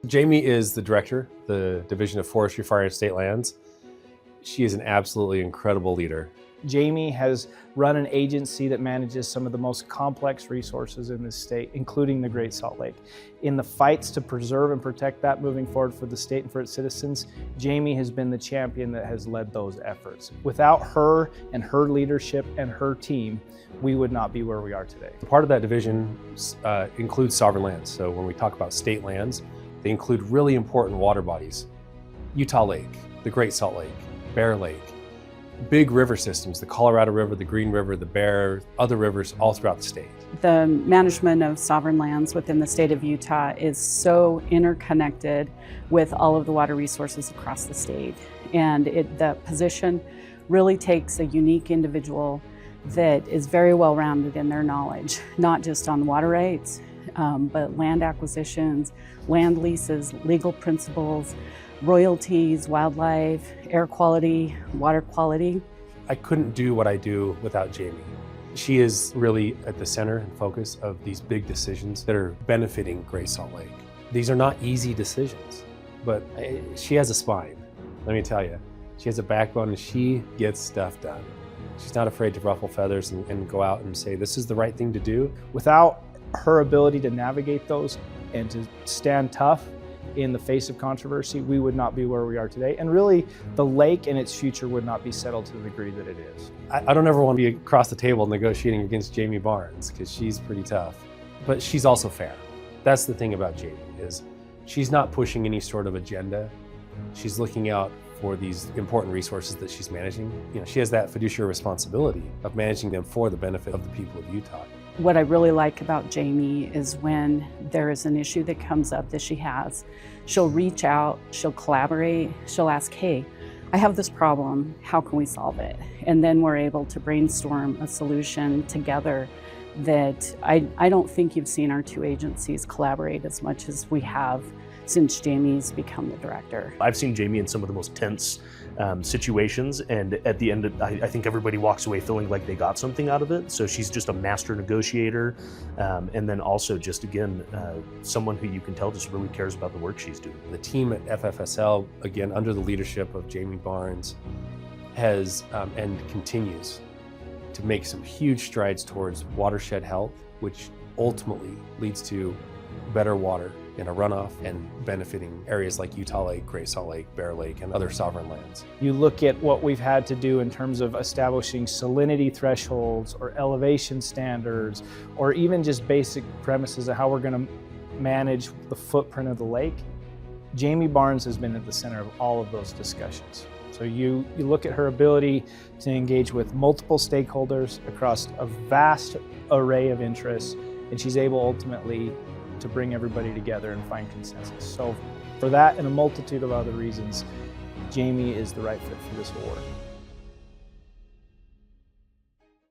Jamie is the director, the Division of Forestry, Fire, and State Lands. She is an absolutely incredible leader. Jamie has run an agency that manages some of the most complex resources in this state, including the Great Salt Lake. In the fights to preserve and protect that moving forward for the state and for its citizens, Jamie has been the champion that has led those efforts. Without her and her leadership and her team, we would not be where we are today. Part of that division includes sovereign lands. So when we talk about state lands, they include really important water bodies. Utah Lake, the Great Salt Lake, Bear Lake, big river systems, the Colorado River, the Green River, the Bear, other rivers all throughout the state. The management of sovereign lands within the state of Utah is so interconnected with all of the water resources across the state. And the position really takes a unique individual that is very well-rounded in their knowledge, not just on water rights, but land acquisitions, land leases, legal principles, royalties, wildlife, air quality, water quality. I couldn't do what I do without Jamie. She is really at the center and focus of these big decisions that are benefiting Great Salt Lake. These are not easy decisions, but she has a spine, let me tell you. She has a backbone and she gets stuff done. She's not afraid to ruffle feathers and go out and say, this is the right thing to do. Without her ability to navigate those and to stand tough in the face of controversy, we would not be where we are today. And really, the lake and its future would not be settled to the degree that it is. I don't ever want to be across the table negotiating against Jamie Barnes because she's pretty tough, but she's also fair. That's the thing about Jamie, is she's not pushing any sort of agenda. She's looking out for these important resources that she's managing. You know, she has that fiduciary responsibility of managing them for the benefit of the people of Utah. What I really like about Jamie is when there is an issue that comes up that she has, she'll reach out, she'll collaborate, she'll ask, hey, I have this problem, how can we solve it? And then we're able to brainstorm a solution together that I don't think you've seen our two agencies collaborate as much as we have since Jamie's become the director. I've seen Jamie in some of the most tense situations, and at the end, I think everybody walks away feeling like they got something out of it. So she's just a master negotiator, and then also just, again, someone who you can tell just really cares about the work she's doing. The team at FFSL, again, under the leadership of Jamie Barnes, has and continues to make some huge strides towards watershed health, which ultimately leads to better water in a runoff and benefiting areas like Utah Lake, Great Salt Lake, Bear Lake, and other sovereign lands. You look at what we've had to do in terms of establishing salinity thresholds or elevation standards, or even just basic premises of how we're going to manage the footprint of the lake. Jamie Barnes has been at the center of all of those discussions. So you look at her ability to engage with multiple stakeholders across a vast array of interests, and she's able ultimately to bring everybody together and find consensus. So for that and a multitude of other reasons, Jamie is the right fit for this award.